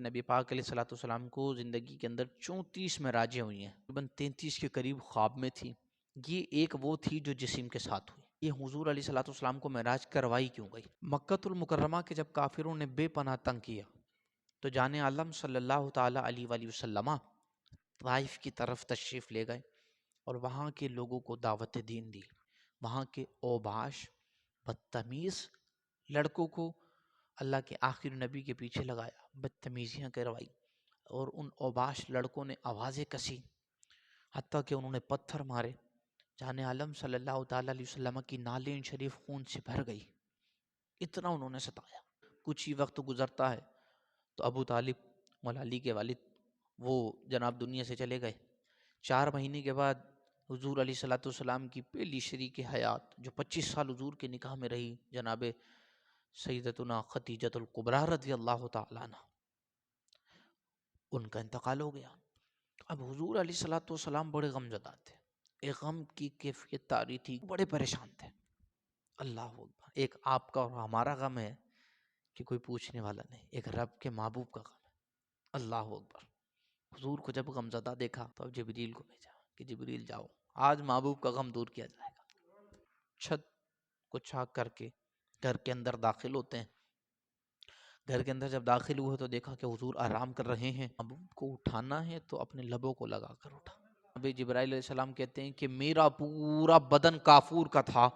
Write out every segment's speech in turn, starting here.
نبی پاک علیہ الصلوۃ والسلام کو زندگی کے اندر 34 معراجیں ہوئی ہیں، تقریباً 33 کے قریب خواب میں تھی۔ یہ ایک وہ تھی جو جسم کے ساتھ ہوئی۔ یہ حضور علیہ الصلوۃ والسلام کو معراج کروائی کیوں گئی؟ مکۃ المکرمہ کے جب کافروں نے بے پناہ تنگ کیا تو جان عالم صلی اللہ تعالی علیہ وآلہ وسلم طائف کی طرف تشریف لے گئے اور وہاں کے لوگوں کو دعوت دین دی۔ وہاں کے اوباش بدتمیز لڑکوں کو اللہ کے آخری نبی کے پیچھے لگایا، بدتمیزیاں کروائی، اور ان اوباش لڑکوں نے آوازیں کسی، حتیٰ کہ انہوں نے پتھر مارے۔ جان عالم صلی اللہ تعالی علیہ وسلم کی نالین شریف خون سے بھر گئی، اتنا انہوں نے ستایا۔ کچھ ہی وقت گزرتا ہے تو ابو طالب مولا علی کے والد وہ جناب دنیا سے چلے گئے۔ 4 مہینے کے بعد حضور علیہ الصلوۃ والسلام کی پہلی شریک حیات جو 25 سال حضور کے نکاح میں رہی، جناب سیدتنا خدیجۃ الکبریٰ رضی اللہ تعالی عنہ، ان کا انتقال ہو گیا۔ اب حضور علیہ الصلوۃ والسلام بڑے غم زدہ تھے، ایک غم کی کیفیت طاری تھی، بڑے پریشان تھے۔ اللہ اکبر، ایک آپ کا اور ہمارا غم ہے کہ کوئی پوچھنے والا نہیں، ایک رب کے محبوب کا غم ہے۔ اللہ اکبر۔ حضور کو جب غم زدہ دیکھا تو اب جبریل کو بھیجا کہ جبریل جاؤ، آج محبوب کا غم دور کیا جائے گا۔ چھت کو چھاک کر کے گھر کے اندر داخل ہوتے ہیں۔ گھر کے اندر جب داخل ہوئے تو دیکھا کہ حضور آرام کر رہے ہیں۔ محبوب کو اٹھانا ہے تو اپنے لبوں کو لگا کر اٹھا۔ ابھی جبرائیل علیہ السلام کہتے ہیں کہ میرا پورا بدن کافور کا تھا،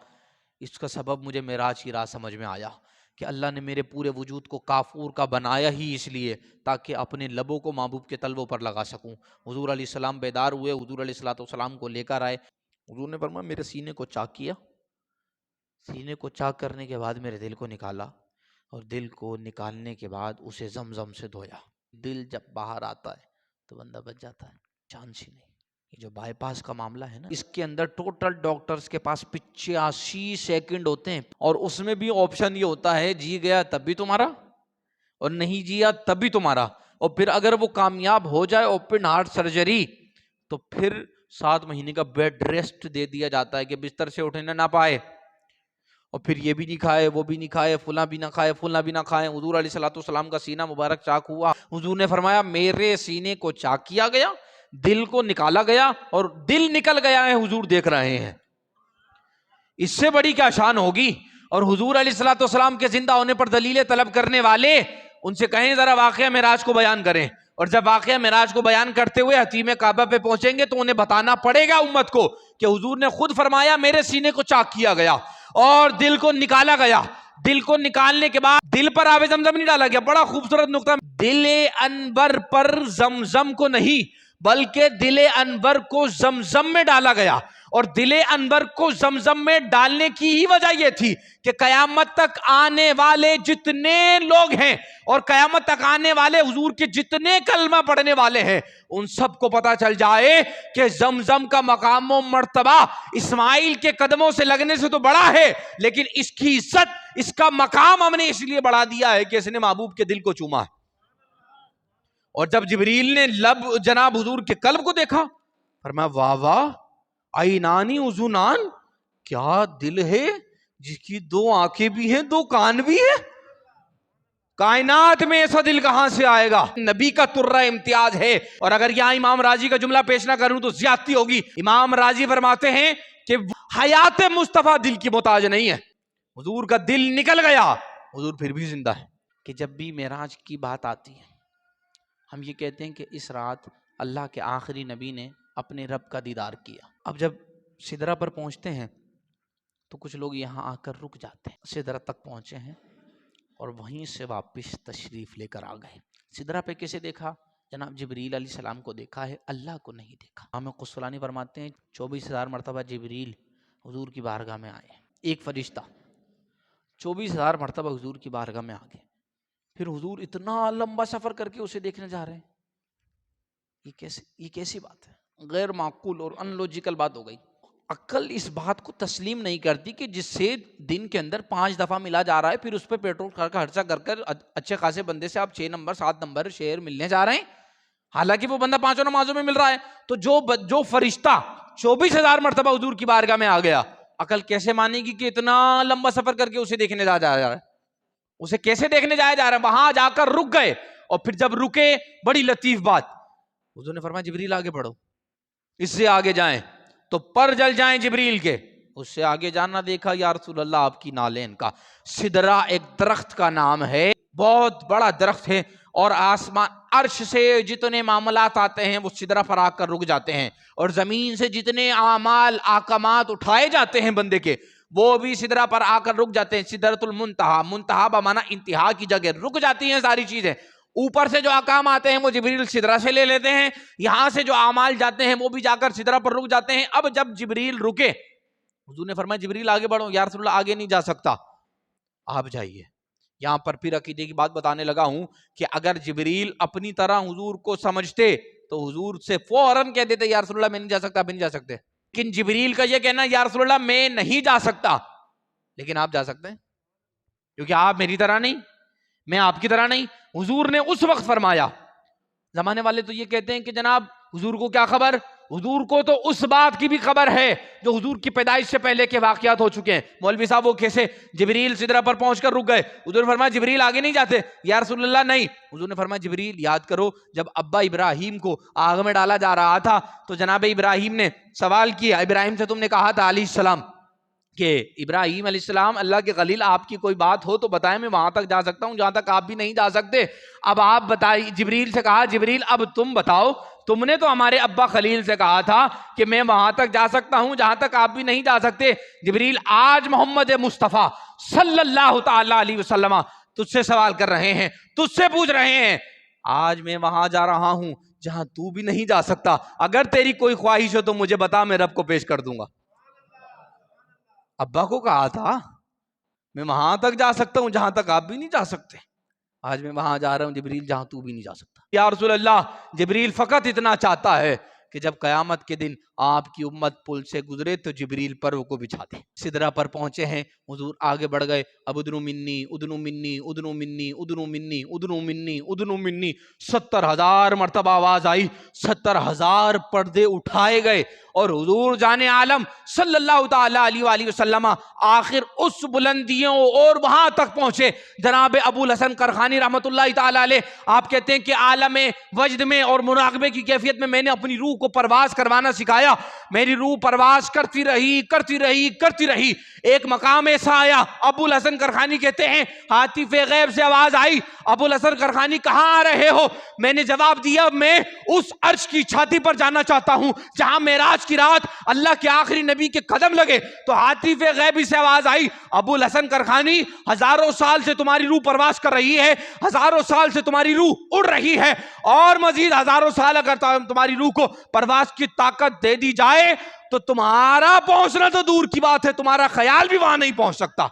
اس کا سبب مجھے معراج کی رات سمجھ میں آیا کہ اللہ نے میرے پورے وجود کو کافور کا بنایا ہی اس لیے تاکہ اپنے لبوں کو محبوب کے تلووں پر لگا سکوں۔ حضور علیہ السلام بیدار ہوئے، حضور علیہ الصلوۃ والسلام کو لے کر آئے۔ حضور نے فرمایا میرے سینے کو چاک کیا، سینے کو چاک کرنے کے بعد میرے دل کو نکالا، اور دل کو نکالنے کے بعد اسے زمزم سے دھویا۔ دل جب باہر آتا ہے تو بندہ بچ جاتا ہے، چانس ہی نہیں۔ یہ جو بائی پاس کا معاملہ ہے نا، اس کے اندر ٹوٹل ڈاکٹرز کے پاس 85 سیکنڈ ہوتے ہیں، اور اس میں بھی آپشن یہ ہوتا ہے جی گیا تب بھی تمہارا اور نہیں جیا تب بھی تمہارا، اور پھر اگر وہ کامیاب ہو جائے اوپن ہارٹ سرجری تو پھر 7 مہینے کا بیڈ ریسٹ دے دیا جاتا ہے کہ بستر سے اٹھنے نہ پائے، اور پھر یہ بھی نہیں کھائے، وہ بھی نہیں کھائے، فلاں بھی نہ کھائے، فلاں بھی نہ کھائے۔ حضور علیہ الصلوۃ والسلام کا سینہ مبارک چاک ہوا۔ حضور نے فرمایا میرے سینے کو چاک کیا گیا، دل کو نکالا گیا، اور دل نکل گیا ہے، حضور دیکھ رہے ہیں۔ اس سے بڑی کیا شان ہوگی؟ اور حضور علیہ الصلوۃ والسلام کے زندہ ہونے پر دلیلیں طلب کرنے والے ان سے کہیں ذرا واقعہ معراج کو بیان کریں، اور جب واقعہ معراج کو بیان کرتے ہوئے حتیم کعبہ پہ پہنچیں گے تو انہیں بتانا پڑے گا امت کو کہ حضور نے خود فرمایا میرے سینے کو چاک کیا گیا اور دل کو نکالا گیا۔ دل کو نکالنے کے بعد دل پر آب زمزم نہیں ڈالا گیا۔ بڑا خوبصورت نقطہ، دل انور پر زمزم کو نہیں بلکہ دل انور کو زمزم میں ڈالا گیا، اور دل انور کو زمزم میں ڈالنے کی ہی وجہ یہ تھی کہ قیامت تک آنے والے جتنے لوگ ہیں اور قیامت تک آنے والے حضور کے جتنے کلمہ پڑھنے والے ہیں ان سب کو پتا چل جائے کہ زمزم کا مقام و مرتبہ اسماعیل کے قدموں سے لگنے سے تو بڑا ہے، لیکن اس کی عزت، اس کا مقام ہم نے اس لیے بڑھا دیا ہے کہ اس نے محبوب کے دل کو چوما ہے۔ اور جب جبریل نے لب جناب حضور کے قلب کو دیکھا، فرمایا واہ واہ، عینانی اذنان، کیا دل ہے جس کی 2 آنکھیں بھی ہیں 2 کان بھی ہیں۔ کائنات میں ایسا دل کہاں سے آئے گا؟ نبی کا ترہ امتیاز ہے۔ اور اگر یہاں امام راضی کا جملہ پیش نہ کروں تو زیادتی ہوگی۔ امام راضی فرماتے ہیں کہ حیات مصطفیٰ دل کی محتاج نہیں ہے، حضور کا دل نکل گیا، حضور پھر بھی زندہ ہے۔ کہ جب بھی معراج کی بات آتی ہے ہم یہ کہتے ہیں کہ اس رات اللہ کے آخری نبی نے اپنے رب کا دیدار کیا۔ اب جب سدرہ پر پہنچتے ہیں تو کچھ لوگ یہاں آ کر رک جاتے ہیں، سدرہ تک پہنچے ہیں اور وہیں سے واپس تشریف لے کر آ گئے۔ سدرہ پہ کیسے دیکھا؟ جناب جبریل علیہ السلام کو دیکھا ہے، اللہ کو نہیں دیکھا۔ امام قسطلانی فرماتے ہیں 24,000 مرتبہ جبریل حضور کی بارگاہ میں آئے، ایک فرشتہ 24,000 مرتبہ حضور کی بارگاہ میں آ گئے، پھر حضور اتنا لمبا سفر کر کے اسے دیکھنے جا رہے ہیں۔ یہ کیسی بات ہے؟ غیر معقول اور ان لوجیکل بات ہو گئی۔ عقل اس بات کو تسلیم نہیں کرتی کہ جس سے دن کے اندر 5 دفعہ ملا جا رہا ہے، پھر اس پہ پیٹرول کا خرچہ کر اچھے خاصے بندے سے آپ 6 نمبر 7 نمبر شیئر ملنے جا رہے ہیں، حالانکہ وہ بندہ 5 نمازوں میں مل رہا ہے۔ تو جو فرشتہ 24,000 مرتبہ حضور کی بارگاہ میں آ گیا، عقل کیسے مانے گی کہ اتنا لمبا سفر کر کے اسے دیکھنے جا رہا ہے؟ اسے کیسے دیکھنے جایا جا رہا ہے؟ وہاں جا کر رک گئے اور پھر جب رکے بڑی لطیف بات، حضور نے فرمایا جبریل آگے بڑھو، اس سے آگے جائیں تو پر جل جائیں جبریل کے، اس سے آگے جانا دیکھا یا رسول اللہ آپ کی نالین کا۔ سدرہ ایک درخت کا نام ہے، بہت بڑا درخت ہے، اور آسمان عرش سے جتنے معاملات آتے ہیں وہ سدرہ پر آ کر رک جاتے ہیں، اور زمین سے جتنے اعمال احکامات اٹھائے جاتے ہیں بندے کے وہ بھی سدرہ پر آ کر رک جاتے ہیں۔ سدرۃ المنتہا، منتہا بمعنی انتہا کی جگہ، رک جاتی ہیں ساری چیزیں۔ اوپر سے جو احکام آتے ہیں وہ جبریل سدرہ سے لے لیتے ہیں، یہاں سے جو اعمال جاتے ہیں وہ بھی جا کر سدرہ پر رک جاتے ہیں۔ اب جب جبریل رکے، حضور نے فرمایا جبریل آگے بڑھو، یا رسول اللہ آگے نہیں جا سکتا، آپ جائیے۔ یہاں پر پھر عقیدے کی بات بتانے لگا ہوں کہ اگر جبریل اپنی طرح حضور کو سمجھتے تو حضور سے فوراً کہہ دیتے یا رسول اللہ میں نہیں جا سکتا، نہیں جا سکتے۔ لیکن جبریل کا یہ کہنا یا رسول اللہ میں نہیں جا سکتا، لیکن آپ جا سکتے ہیں، کیونکہ آپ میری طرح نہیں، میں آپ کی طرح نہیں۔ حضور نے اس وقت فرمایا، زمانے والے تو یہ کہتے ہیں کہ جناب حضور کو کیا خبر، حضور کو تو اس بات کی بھی خبر ہے جو حضور کی پیدائش سے پہلے کے واقعات ہو چکے ہیں۔ مولوی صاحب وہ کیسے؟ جبریل سدرہ پر پہنچ کر رک گئے، حضور نے فرمایا جبریل آگے نہیں جاتے، یا رسول اللہ نہیں۔ حضور نے فرمایا جبریل یاد کرو جب ابا ابراہیم کو آگ میں ڈالا جا رہا تھا تو جناب ابراہیم نے سوال کیا، ابراہیم سے تم نے کہا تھا علیہ السلام کہ ابراہیم علیہ السلام اللہ کے خلیل آپ کی کوئی بات ہو تو بتائیں، میں وہاں تک جا سکتا ہوں جہاں تک آپ بھی نہیں جا سکتے۔ اب آپ بتائیے، جبریل سے کہا جبریل اب تم بتاؤ، تم نے تو ہمارے ابا خلیل سے کہا تھا کہ میں وہاں تک جا سکتا ہوں جہاں تک آپ بھی نہیں جا سکتے۔ جبریل آج محمد مصطفیٰ صلی اللہ تعالی علیہ وسلم تجھ سے سوال کر رہے ہیں، تجھ سے پوچھ رہے ہیں، آج میں وہاں جا رہا ہوں جہاں تو بھی نہیں جا سکتا، اگر تیری کوئی خواہش ہو تو مجھے بتا، میں رب کو پیش کر دوں گا۔ ابا کو کہا تھا میں وہاں تک جا سکتا ہوں جہاں تک آپ بھی نہیں جا سکتے، آج میں وہاں جا رہا ہوں جبریل جہاں تو بھی نہیں جا سکتا۔ یا رسول اللہ جبریل فقط اتنا چاہتا ہے کہ جب قیامت کے دن آپ کی امت پل سے گزرے تو جبریل پروں کو بچھا دے۔ سدرہ پر پہنچے ہیں، حضور آگے بڑھ گئے، اب ادنو منی ادنو منی ادنو منی ادنو منی ادنو منی ادنو منی، 70,000 مرتبہ آواز آئی، 70,000 پردے اٹھائے گئے، اور حضور جان عالم صلی اللہ تعالی علیہ وآلہ وسلم آخر اس بلندیوں اور وہاں تک پہنچے۔ جناب ابو الحسن کرخانی رحمۃ اللہ تعالی علیہ آپ کہتے ہیں کہ عالم وجد میں اور مراقبے کی کیفیت میں نے اپنی روح کو پرواز کروانا سکھایا، میری روح پرواز کرتی رہی کرتی رہی کرتی رہی، ایک مقام ایسا آیا، ابو الحسن کرخانی کہتے ہیں ہاتف غیب سے آواز آئی، ابو الحسن کرخانی کہاں آ رہے ہو؟ میں نے جواب دیا میں اس عرش کی چھاتی پر جانا چاہتا ہوں جہاں معراج کی رات اللہ کے آخری نبی کے قدم لگے۔ تو ہاتف غیبی سے آواز آئی، ابو الحسن کرخانی ہزاروں سال سے تمہاری روح پرواز کر رہی ہے، ہزاروں سال سے تمہاری روح اڑ رہی ہے، اور مزید ہزاروں سال اگر تمہاری روح کو پرواز کی طاقت دے دی جائے تو تمہارا پہنچنا تو دور کی بات ہے، تمہارا خیال بھی وہاں نہیں پہنچ سکتا،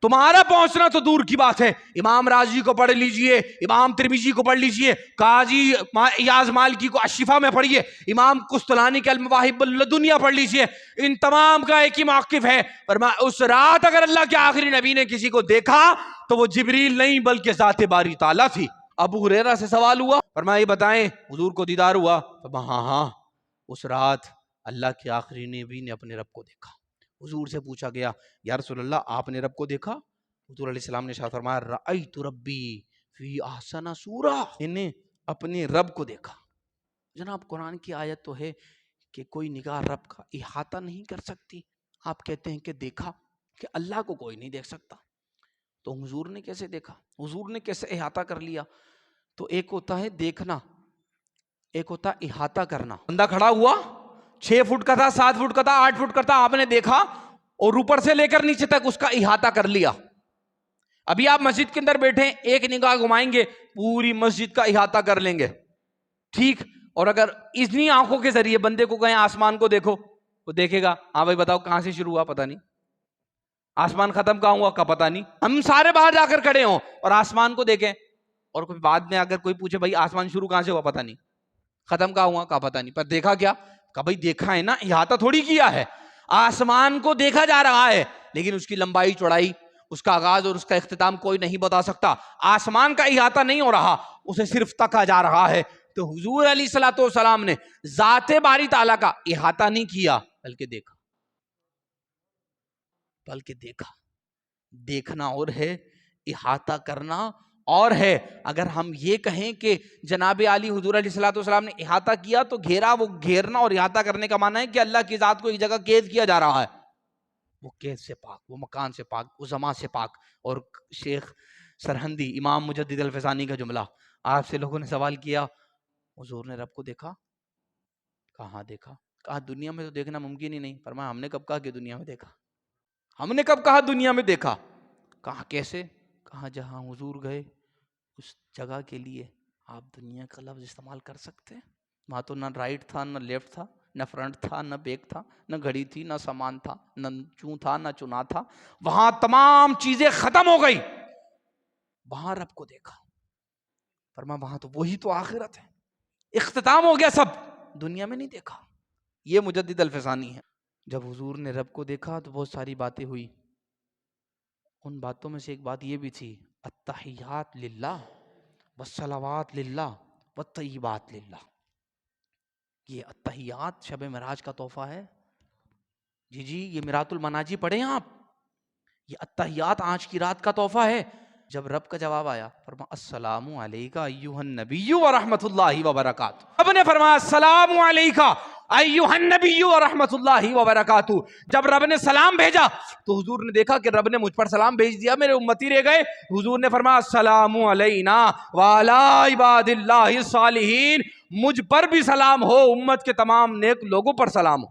تمہارا پہنچنا تو دور کی بات ہے۔ امام رازی کو پڑھ لیجئے، امام ترمذی کو پڑھ لیجئے، قاضی ایاز مالکی کو الشفا میں پڑھیے، امام قسطلانی کے المواہب اللدنیہ پڑھ لیجئے، ان تمام کا ایک ہی موقف ہے، فرمایا اس رات اگر اللہ کے آخری نبی نے کسی کو دیکھا تو وہ جبریل نہیں بلکہ ذات باری تعالیٰ تھی۔ ابو ہریرہ سے سوال ہوا، فرمایا یہ بتائیں حضور کو دیدار ہوا؟ فرمایا ہاں ہاں، اس رات اللہ کے آخری نبی نے اپنے رب کو دیکھا۔ حضور سے پوچھا گیا یا رسول اللہ آپ نے رب کو دیکھا؟ حضور علیہ السلام نے ارشاد فرمایا رأیت ربی فی احسن صورہ، انہیں اپنے رب کو دیکھا۔ جناب قرآن کی آیت تو ہے کہ کوئی نگاہ رب کا احاطہ نہیں کر سکتی، آپ کہتے ہیں کہ دیکھا، کہ اللہ کو کوئی نہیں دیکھ سکتا، تو حضور نے کیسے دیکھا، حضور نے کیسے احاطہ کر لیا؟ تو ایک ہوتا ہے دیکھنا، ایک ہوتا احاطہ کرنا۔ بندہ کھڑا ہوا 6 فٹ کا تھا، 7 فٹ کا تھا، 8 فٹ کا تھا، آپ نے دیکھا اور اوپر سے لے کر نیچے تک اس کا احاطہ کر لیا۔ ابھی آپ مسجد کے اندر بیٹھے ایک نگاہ گھمائیں گے پوری مسجد کا احاطہ کر لیں گے، ٹھیک؟ اور اگر اتنی آنکھوں کے ذریعے بندے کو کہیں آسمان کو دیکھو، وہ دیکھے گا ہاں بھائی بتاؤ کہاں سے شروع ہوا پتہ نہیں، آسمان ختم کہاں ہوا کا پتہ نہیں، ہم سارے باہر جا کر کھڑے ہوں اور آسمان کو دیکھیں، اور کوئی بعد میں اگر کوئی پوچھے بھائی آسمان شروع کہاں سے ہوا پتہ نہیں، ختم کہاں ہوا کا پتہ نہیں، پر دیکھا کیا؟ کہ بھائی دیکھا ہے نا، احاطہ تھوڑی کیا ہے، آسمان کو دیکھا جا رہا ہے لیکن اس کی لمبائی چوڑائی، اس کا آغاز اور اس کا اختتام کوئی نہیں بتا سکتا، آسمان کا احاطہ نہیں ہو رہا، اسے صرف تکا جا رہا ہے۔ تو حضور علیہ الصلوۃ والسلام نے ذات باری تعالیٰ کا احاطہ نہیں کیا بلکہ دیکھا، بلکہ دیکھا۔ دیکھنا اور ہے، احاطہ کرنا اور ہے اگر ہم یہ کہیں کہ جناب علی حضور علیہ الصلوۃ والسلام نے احاطہ کیا تو گھیرا، وہ گھیرنا اور احاطہ کرنے کا معنی ہے کہ اللہ کی ذات کو ایک جگہ قید کیا جا رہا ہے. وہ قید سے پاک، وہ مکان سے پاک، وہ زمان سے پاک. اور شیخ سرہندی امام مجدد الفسانی کا جملہ، آپ سے لوگوں نے سوال کیا حضور نے رب کو دیکھا؟ کہاں دیکھا؟ کہا دنیا میں تو دیکھنا ممکن ہی نہیں. فرمایا ہم نے کب کہا کہ دنیا میں دیکھا؟ ہم نے کب کہا دنیا میں دیکھا؟ کہا کیسے؟ کہا جہاں حضور گئے اس جگہ کے لیے آپ دنیا کا لفظ استعمال کر سکتے ہیں؟ وہاں تو نہ رائٹ تھا نہ لیفٹ تھا، نہ فرنٹ تھا نہ بیک تھا، نہ گھڑی تھی نہ سامان تھا، نہ چوں تھا نہ چنا تھا. وہاں تمام چیزیں ختم ہو گئی، وہاں رب کو دیکھا. فرمایا وہاں تو وہی تو آخرت ہے، اختتام ہو گیا سب، دنیا میں نہیں دیکھا. یہ مجدد الفسانی ہے. جب حضور نے رب کو دیکھا تو بہت ساری باتیں ہوئی. ان باتوں میں سے ایک بات یہ بھی تھی التحیات للہ والصلوات للہ والطیبات للہ. یہ التحیات شب معراج کا تحفہ ہے. جی یہ میرات المناجی پڑھیں آپ. یہ التحیات آج کی رات کا تحفہ ہے. جب رب کا جواب آیا فرمایا السلام علیکہ ایھا النبی ورحمۃ اللہ وبرکاتہ. رب نے فرمایا السلام علیکہ ایھا النبی ورحمۃ اللہ وبرکاتہ. جب رب نے سلام بھیجا تو حضور نے دیکھا کہ رب نے مجھ پر سلام بھیج دیا، میرے امتی رہ گئے. حضور نے فرمایا السلام علینا وعلی عباد اللہ الصالحین. مجھ پر بھی سلام ہو، امت کے تمام نیک لوگوں پر سلام ہو.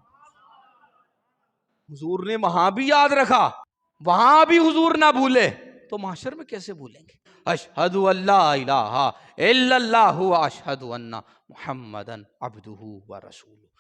حضور نے وہاں بھی یاد رکھا، وہاں بھی حضور نہ بھولے تو محشر میں کیسے بھولیں گے؟ اشہد ان لا الہ الا اللہ واشہد ان محمدن عبدہ ورسولہ.